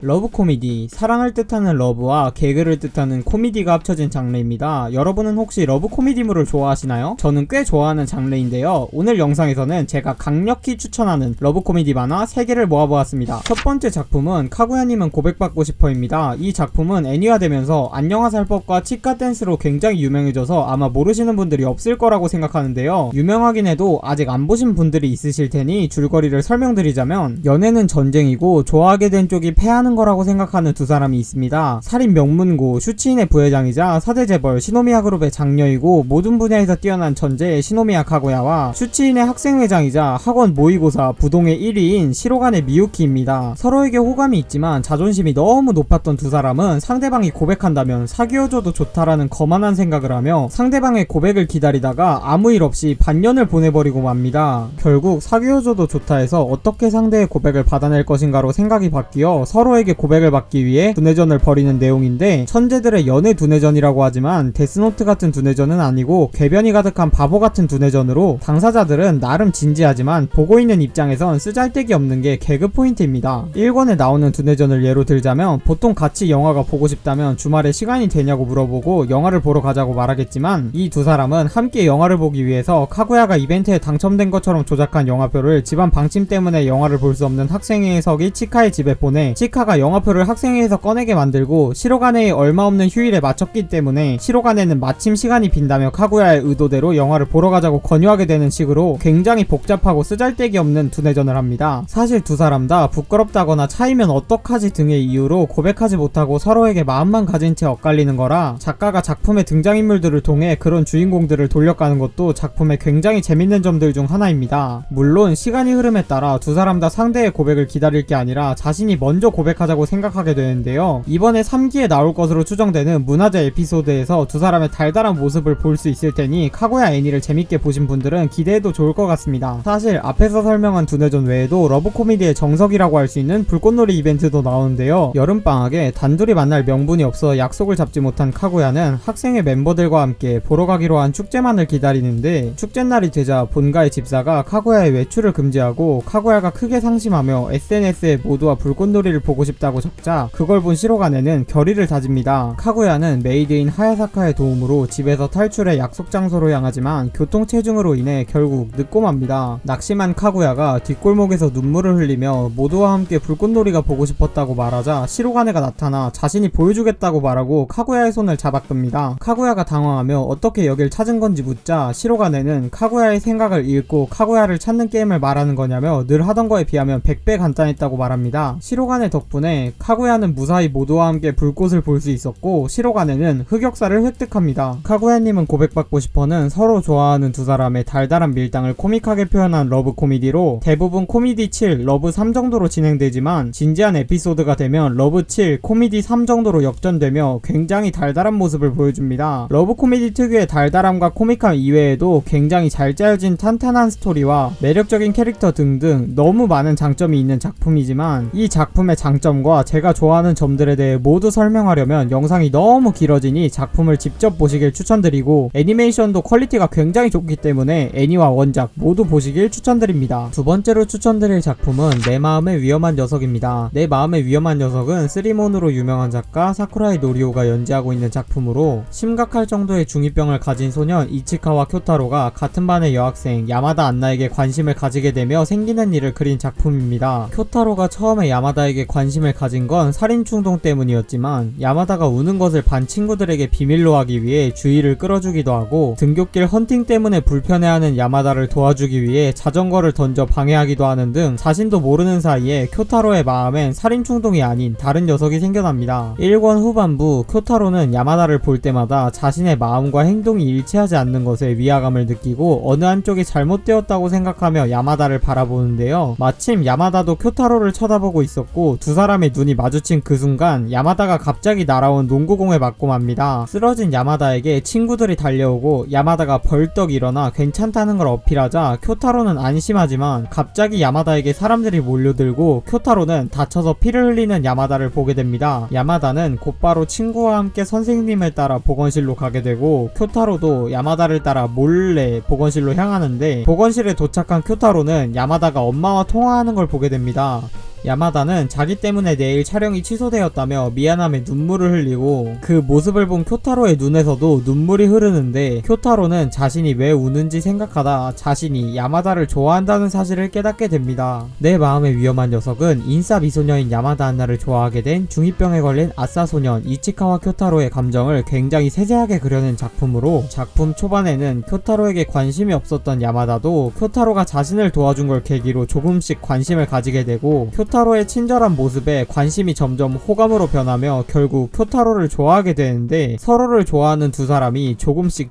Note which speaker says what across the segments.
Speaker 1: 러브 코미디, 사랑을 뜻하는 러브와 개그를 뜻하는 코미디가 합쳐진 장르입니다. 여러분은 혹시 러브 코미디물을 좋아하시나요? 저는 꽤 좋아하는 장르인데요. 오늘 영상에서는 제가 강력히 추천하는 러브 코미디 만화 3개를 모아보았습니다. 첫 번째 작품은 카구야님은 고백받고 싶어입니다. 이 작품은 애니화되면서 안녕하살법과 치카 댄스로 굉장히 유명해져서 아마 모르시는 분들이 없을 거라고 생각하는데요. 유명하긴 해도 아직 안 보신 분들이 있으실 테니 줄거리를 설명드리자면, 연애는 전쟁이고 좋아하게 된 쪽이 패하는 거라고 생각하는 두 사람이 있습니다. 살인 명문고 슈치인의 부회장이자 4대 재벌 시노미야 그룹의 장녀이고 모든 분야에서 뛰어난 천재 시노미야 카구야와 슈치인의 학생회장이자 학원 모의고사 부동의 1위인 시로간의 미유키입니다. 서로에게 호감이 있지만 자존심이 너무 높았던 두 사람은 상대방이 고백한다면 사귀어줘도 좋다라는 거만한 생각을 하며 상대방의 고백을 기다리다가 아무 일 없이 반년을 보내버리고 맙니다. 결국 사귀어줘도 좋다 해서 어떻게 상대의 고백을 받아낼 것인가로 생각이 바뀌어 서로에게 고백을 받기 위해 두뇌전을 벌이는 내용인데, 천재들의 연애 두뇌전이라고 하지만 데스노트 같은 두뇌전은 아니고 궤변이 가득한 바보 같은 두뇌전으로 당사자들은 나름 진지하지만 보고 있는 입장에선 쓰잘데기 없는 게 개그 포인트입니다. 1권에 나오는 두뇌전을 예로 들자면, 보통 같이 영화가 보고 싶다면 주말에 시간이 되냐고 물어보고 영화를 보러 가자고 말하겠지만, 이 두 사람은 함께 영화를 보기 위해서 카구야가 이벤트에 당첨된 것처럼 조작한 영화표를 집안 방침 때문에 영화를 볼 수 없는 학생회석이 치카의 집에 보내 치카가 영화표를 학생회에서 꺼내게 만들고 시로간의 얼마 없는 휴일에 맞췄기 때문에 시로간에는 마침 시간이 빈다며 카구야의 의도대로 영화를 보러 가자고 권유하게 되는 식으로 굉장히 복잡하고 쓰잘데기 없는 두뇌전을 합니다. 사실 두 사람 다 부끄럽다거나 차이면 어떡하지 등의 이유로 고백하지 못하고 서로에게 마음만 가진 채 엇갈리는 거라, 작가가 작품의 등장인물들을 통해 그런 주인공들을 돌려가는 것도 작품의 굉장히 재밌는 점들 중 하나입니다. 물론 시간이 흐름에 따라 두 사람 다 상대의 고백을 기다릴 게 아니라 자신이 먼저 고백하자고 생각하게 되는데요. 이번에 3기에 나올 것으로 추정되는 문화재 에피소드에서 두 사람의 달달한 모습을 볼 수 있을 테니 카구야 애니를 재밌게 보신 분들은 기대해도 좋을 것 같습니다. 사실 앞에서 설명한 두뇌전 외에도 러브 코미디의 정석이라고 할 수 있는 불꽃놀이 이벤트도 나오는데요. 여름방학에 단둘이 만날 명분이 없어 약속을 잡지 못한 카구야는 학생회 멤버들과 함께 보러 가기로 한 축제만을 기다리는데, 축제날이 되자 본가의 집사가 카구야의 외출을 금지하고 카구야가 크게 상심하며 SNS에 모두와 불꽃놀이를 보고 싶다고 적자 그걸 본 시로간에는 결의를 다집니다. 카구야는 메이드인 하야사카의 도움으로 집에서 탈출해 약속 장소로 향하지만 교통체증으로 인해 결국 늦고 맙니다. 낙심한 카구야가 뒷골목에서 눈물을 흘리며 모두와 함께 불꽃놀이가 보고 싶었다고 말하자 시로간에가 나타나 자신이 보여주겠다고 말하고 카구야의 손을 잡아끕니다. 카구야가 당황하며 어떻게 여길 찾은 건지 묻자 시로간에는 카구야의 생각을 읽고 카구야를 찾는 게임을 말하는 거냐며 늘 하던 거에 비하면 100배 간단했다고 말합니다. 시로간의 덕분에 카구야는 무사히 모두와 함께 불꽃을 볼 수 있었고 시로간에는 흑역사를 획득합니다. 카구야님은 고백받고 싶어는 서로 좋아하는 두 사람의 달달한 밀당을 코믹하게 표현한 러브 코미디로 대부분 코미디 7, 러브 3 정도로 진행되지만 진지한 에피소드가 되면 러브 7, 코미디 3 정도로 역전되며 굉장히 달달한 모습을 보여줍니다. 러브 코미디 특유의 달달함과 코믹함 이외에도 굉장히 잘 짜여진 탄탄한 스토리와 매력적인 캐릭터 등등 너무 많은 장점이 있는 작품이지만, 이 작품의 장점과 제가 좋아하는 점들에 대해 모두 설명하려면 영상이 너무 길어지니 작품을 직접 보시길 추천드리고, 애니메이션도 퀄리티가 굉장히 좋기 때문에 애니와 원작 모두 보시길 추천드립니다. 두 번째로 추천드릴 작품은 내 마음의 위험한 녀석입니다. 내 마음의 위험한 녀석은 쓰리몬으로 유명한 작가 사쿠라이 노리오가 연재하고 있는 작품으로, 심각할 정도의 중2병을 가진 소년 이치카와 쿄타로가 같은 반의 여학생 야마다 안나에게 관심을 가지게 되며 생기는 일을 그린 작품입니다. 쿄타로가 처음에 야마다에게 관심을 가진 건 살인 충동 때문이었지만, 야마다가 우는 것을 반 친구들에게 비밀로 하기 위해 주의를 끌어주기도 하고, 등굣길 헌팅 때문에 불편해하는 야마다를 도와주기 위해 자전거를 던져 방해하기도 하는 등 자신도 모르는 사이에 쿄타로의 마음엔 살인 충동이 아닌 다른 녀석이 생겨납니다. 1권 후반부 쿄타로는 야마다를 볼 때마다 자신의 마음과 행동이 일치하지 않는 것에 위화감을 느끼고 어느 한쪽이 잘못되었다고 생각하며 야마다를 바라보는데요. 마침 야마다도 쿄타로를 쳐다보고 있었고 두 사람의 눈이 마주친 그 순간 야마다가 갑자기 날아온 농구공에 맞고 맙니다. 쓰러진 야마다에게 친구들이 달려오고 야마다가 벌떡 일어나 괜찮다는 걸 어필하자 쿄타로는 안심하지만 갑자기 야마다에게 사람들이 몰려들고 쿄타로는 다쳐서 피를 흘리는 야마다를 보게 됩니다. 야마다는 곧바로 친구와 함께 선생님을 따라 보건실로 가게 되고 쿄타로도 야마다를 따라 몰래 보건실로 향하는데, 보건실에 도착한 쿄타로는 야마다가 엄마와 통화하는 걸 보게 됩니다. 야마다는 자기 때문에 내일 촬영이 취소되었다며 미안함에 눈물을 흘리고 그 모습을 본 쿄타로의 눈에서도 눈물이 흐르는데 쿄타로는 자신이 왜 우는지 생각하다 자신이 야마다를 좋아한다는 사실을 깨닫게 됩니다. 내 마음의 위험한 녀석은 인싸 미소녀인 야마다 안나를 좋아하게 된 중2병에 걸린 아싸 소년 이치카와 쿄타로의 감정을 굉장히 세세하게 그려낸 작품으로 작품 초반에는 쿄타로에게 관심이 없었던 야마다도 쿄타로가 자신을 도와준 걸 계기로 조금씩 관심을 가지게 되고 쿄타로의 친절한 모습에 관심이 점점 호감으로 변하며 결국 쿄타로를 좋아하게 되는데 서로를 좋아하는 두 사람이 조금씩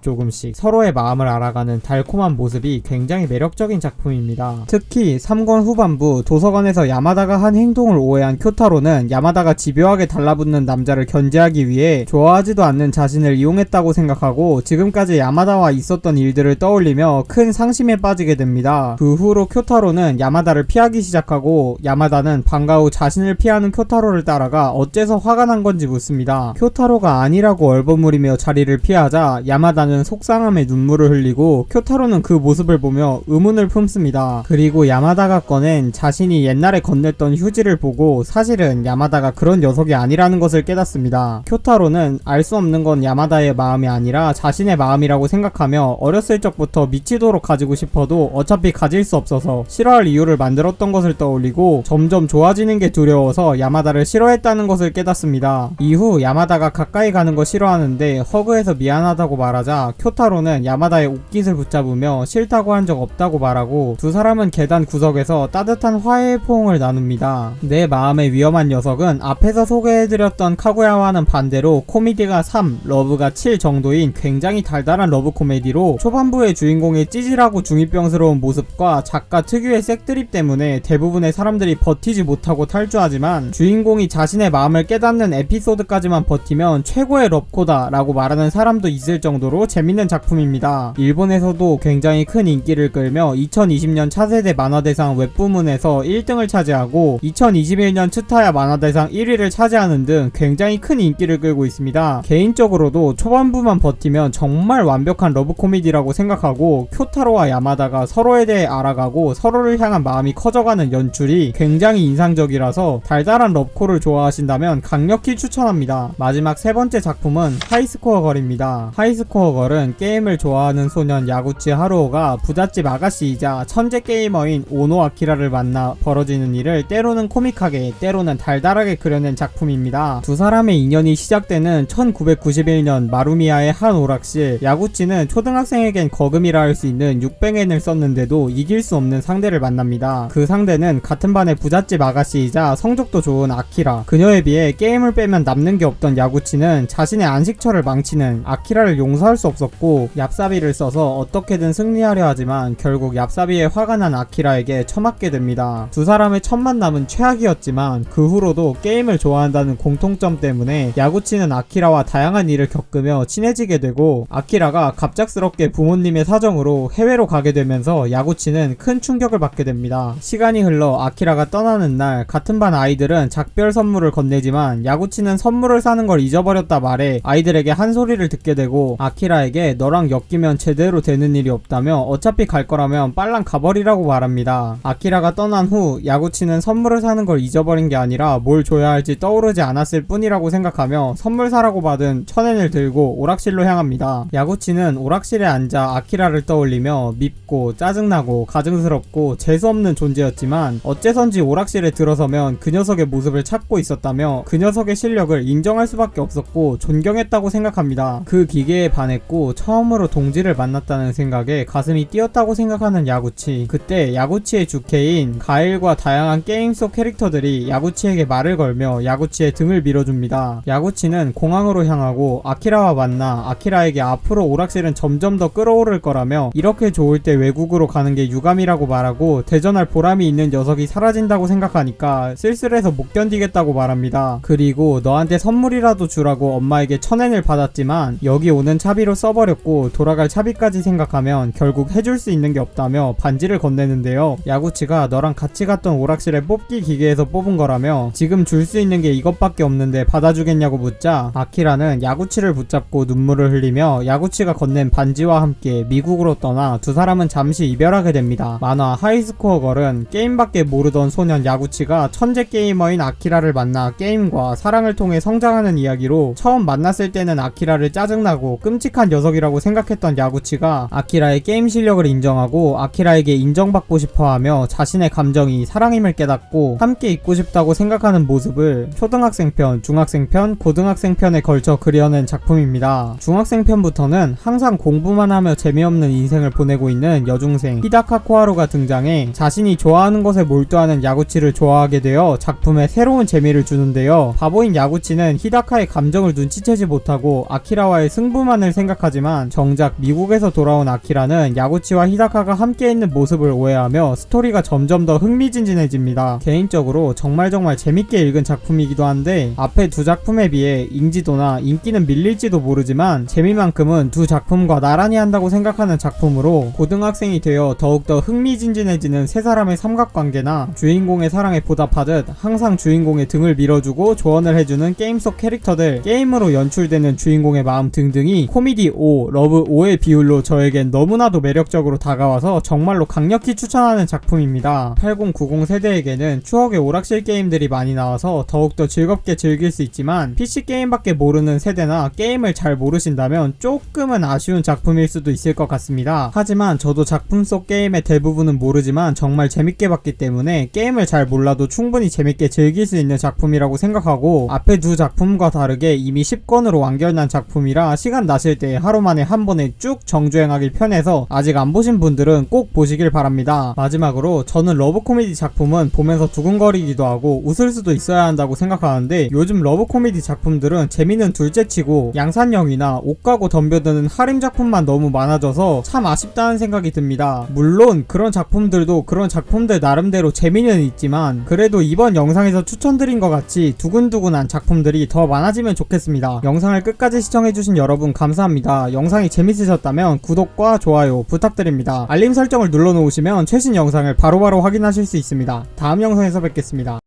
Speaker 1: 서로의 마음을 알아가는 달콤한 모습이 굉장히 매력적인 작품입니다. 특히 3권 후반부 도서관에서 야마다가 한 행동을 오해한 쿄타로는 야마다가 집요하게 달라붙는 남자를 견제하기 위해 좋아하지도 않는 자신을 이용했다고 생각하고 지금까지 야마다와 있었던 일들을 떠올리며 큰 상심에 빠지게 됩니다. 그 후로 쿄타로는 야마다를 피하기 시작하고 야마다는 방과 후 자신을 피하는 쿄타로를 따라가 어째서 화가 난 건지 묻습니다. 쿄타로가 아니라고 얼버무리며 자리를 피하자 야마다는 속상함에 눈물을 흘리고 쿄타로는 그 모습을 보며 의문을 품습니다. 그리고 야마다가 꺼낸 자신이 옛날에 건넸던 휴지를 보고 사실은 야마다가 그런 녀석이 아니라는 것을 깨닫습니다. 쿄타로는 알 수 없는 건 야마다의 마음이 아니라 자신의 마음이라고 생각하며 어렸을 적부터 미치도록 가지고 싶어도 어차피 가질 수 없어서 싫어할 이유를 만들었던 것을 떠올리고 점점 좋아지는 게 두려워서 야마다를 싫어했다는 것을 깨닫습니다. 이후 야마다가 가까이 가는 거 싫어하는데 허그해서 미안하다고 말하자 쿄타로는 야마다의 옷깃을 붙잡으며 싫다고 한 적 없다고 말하고 두 사람은 계단 구석에서 따뜻한 화해의 포옹을 나눕니다. 내 마음의 위험한 녀석은 앞에서 소개해드렸던 카구야와는 반대로 코미디가 3, 러브가 7 정도인 굉장히 달달한 러브 코미디로 초반부의 주인공의 찌질하고 중2병스러운 모습과 작가 특유의 색드립 때문에 대부분의 사람들이 버티지 못하고 탈주하지만 주인공이 자신의 마음을 깨닫는 에피소드까지만 버티면 최고의 러브코다 라고 말하는 사람도 있을 정도로 재밌는 작품입니다. 일본에서도 굉장히 큰 인기를 끌며 2020년 차세대 만화대상 웹부문에서 1등을 차지하고 2021년 츠타야 만화대상 1위를 차지하는 등 굉장히 큰 인기를 끌고 있습니다. 개인적으로도 초반부만 버티면 정말 완벽한 러브 코미디라고 생각하고 쿄타로와 야마다가 서로에 대해 알아가고 서로를 향한 마음이 커져가는 연출이 굉장히 인상적이라서 달달한 러브코를 좋아하신다면 강력히 추천합니다. 마지막 세 번째 작품은 하이스코어 걸입니다. 하이스코어 걸은 게임을 좋아하는 소년 야구치 하루오가 부잣집 아가씨이자 천재 게이머인 오노 아키라를 만나 벌어지는 일을 때로는 코믹하게 때로는 달달하게 그려낸 작품입니다. 두 사람의 인연이 시작되는 1991년 마루미야의 한 오락실, 야구치는 초등학생에겐 거금이라 할 수 있는 600엔을 썼는데도 이길 수 없는 상대를 만납니다. 그 상대는 같은 반의 부잣집 아가씨이자 성적도 좋은 아키라. 그녀에 비해 게임을 빼면 남는 게 없던 야구치는 자신의 안식처를 망치는 아키라를 용서할 수 없었고 얍사비를 써서 어떻게든 승리하려 하지만 결국 얍사비에 화가 난 아키라에게 처맞게 됩니다. 두 사람의 첫 만남은 최악이었지만 그 후로도 게임을 좋아한다는 공통점 때문에 야구치는 아키라와 다양한 일을 겪으며 친해지게 되고 아키라가 갑작스럽게 부모님의 사정으로 해외로 가게 되면서 야구치는 큰 충격을 받게 됩니다. 시간이 흘러 아키라가 떠나는 날 같은 반 아이들은 작별 선물을 건네지만 야구치는 선물을 사는 걸 잊어버렸다 말해 아이들에게 한 소리를 듣게 되고 아키라에게 너랑 엮이면 제대로 되는 일이 없다며 어차피 갈 거라면 빨랑 가버리라고 말합니다. 아키라가 떠난 후 야구치는 선물을 사는 걸 잊어버린 게 아니라 뭘 줘야 할지 떠오르지 않았을 뿐이라고 생각하며 선물 사라고 받은 1000엔을 들고 오락실로 향합니다. 야구치는 오락실에 앉아 아키라를 떠올리며 밉고 짜증나고 가증스럽고 재수없는 존재였지만 어째선지 오락실에 들어서면 그 녀석의 모습을 찾고 있었다며 그 녀석의 실력을 인정할 수밖에 없었고 존경했다고 생각합니다. 그 기계에 반했고 처음으로 동지를 만났다는 생각에 가슴이 뛰었다고 생각하는 야구치. 그때 야구치의 주캐인 가일과 다양한 게임 속 캐릭터들이 야구치에게 말을 걸며 야구치의 등을 밀어줍니다. 야구치는 공항으로 향하고 아키라와 만나 아키라에게 앞으로 오락실은 점점 더 끌어오를 거라며 이렇게 좋을 때 외국으로 가는 게 유감이라고 말하고 대전할 보람이 있는 녀석이 사라진다고 생각하니까 쓸쓸해서 못 견디겠다고 말합니다. 그리고 너한테 선물이라도 주라고 엄마에게 1000엔을 받았지만 여기 오는 차비로 써버렸고 돌아갈 차비까지 생각하면 결국 해줄 수 있는 게 없다며 반지를 건네는데요. 야구치가 너랑 같이 갔던 오락실에 뽑기 기계에서 뽑은 거라며 지금 줄 수 있는 게 이것밖에 없는데 받아주겠냐고 묻자 아키라는 야구치를 붙잡고 눈물을 흘리며 야구치가 건넨 반지와 함께 미국으로 떠나 두 사람은 잠시 이별하게 됩니다. 만화 하이스코어 걸은 게임밖에 모르던 소년 있던 야구치가 천재 게이머인 아키라를 만나 게임과 사랑을 통해 성장하는 이야기로, 처음 만났을 때는 아키라를 짜증나고 끔찍한 녀석이라고 생각했던 야구치가 아키라의 게임 실력을 인정하고 아키라에게 인정받고 싶어하며 자신의 감정이 사랑임을 깨닫고 함께 있고 싶다고 생각하는 모습을 초등학생편, 중학생편, 고등학생편에 걸쳐 그려낸 작품입니다. 중학생편부터는 항상 공부만 하며 재미없는 인생을 보내고 있는 여중생 히다카 코하루가 등장해 자신이 좋아하는 것에 몰두하는 야구치를 좋아하게 되어 작품에 새로운 재미를 주는데요. 바보인 야구치는 히다카의 감정을 눈치채지 못하고 아키라와의 승부만을 생각하지만, 정작 미국에서 돌아온 아키라는 야구치와 히다카가 함께 있는 모습을 오해하며 스토리가 점점 더 흥미진진해집니다. 개인적으로 정말 재밌게 읽은 작품이기도 한데, 앞에 두 작품에 비해 인지도나 인기는 밀릴지도 모르지만 재미만큼은 두 작품과 나란히 한다고 생각하는 작품으로, 고등학생이 되어 더욱더 흥미진진해지는 세 사람의 삼각관계나 주인공의 사랑에 보답하듯 항상 주인공의 등을 밀어주고 조언을 해주는 게임 속 캐릭터들, 게임으로 연출되는 주인공의 마음 등등이 코미디 5, 러브 5의 비율로 저에겐 너무나도 매력적으로 다가와서 정말로 강력히 추천하는 작품입니다. 8090 세대에게는 추억의 오락실 게임들이 많이 나와서 더욱더 즐겁게 즐길 수 있지만, PC 게임밖에 모르는 세대나 게임을 잘 모르신다면 조금은 아쉬운 작품일 수도 있을 것 같습니다. 하지만 저도 작품 속 게임의 대부분은 모르지만 정말 재밌게 봤기 때문에 게임을 잘 몰라도 충분히 재밌게 즐길 수 있는 작품이라고 생각하고, 앞에 두 작품과 다르게 이미 10권으로 완결난 작품이라 시간 나실 때 하루 만에 한 번에 쭉 정주행하기 편해서 아직 안 보신 분들은 꼭 보시길 바랍니다. 마지막으로, 저는 러브 코미디 작품은 보면서 두근거리기도 하고 웃을 수도 있어야 한다고 생각하는데, 요즘 러브 코미디 작품들은 재미는 둘째치고 양산형이나 옷 가고 덤벼드는 하림 작품만 너무 많아져서 참 아쉽다는 생각이 듭니다. 물론 그런 작품들도 그런 작품들 나름대로 재미는 있지만, 그래도 이번 영상에서 추천드린 것 같이 두근두근한 작품들이 더 많아지면 좋겠습니다. 영상을 끝까지 시청해주신 여러분 감사합니다. 영상이 재밌으셨다면 구독과 좋아요 부탁드립니다. 알림 설정을 눌러놓으시면 최신 영상을 바로바로 확인하실 수 있습니다. 다음 영상에서 뵙겠습니다.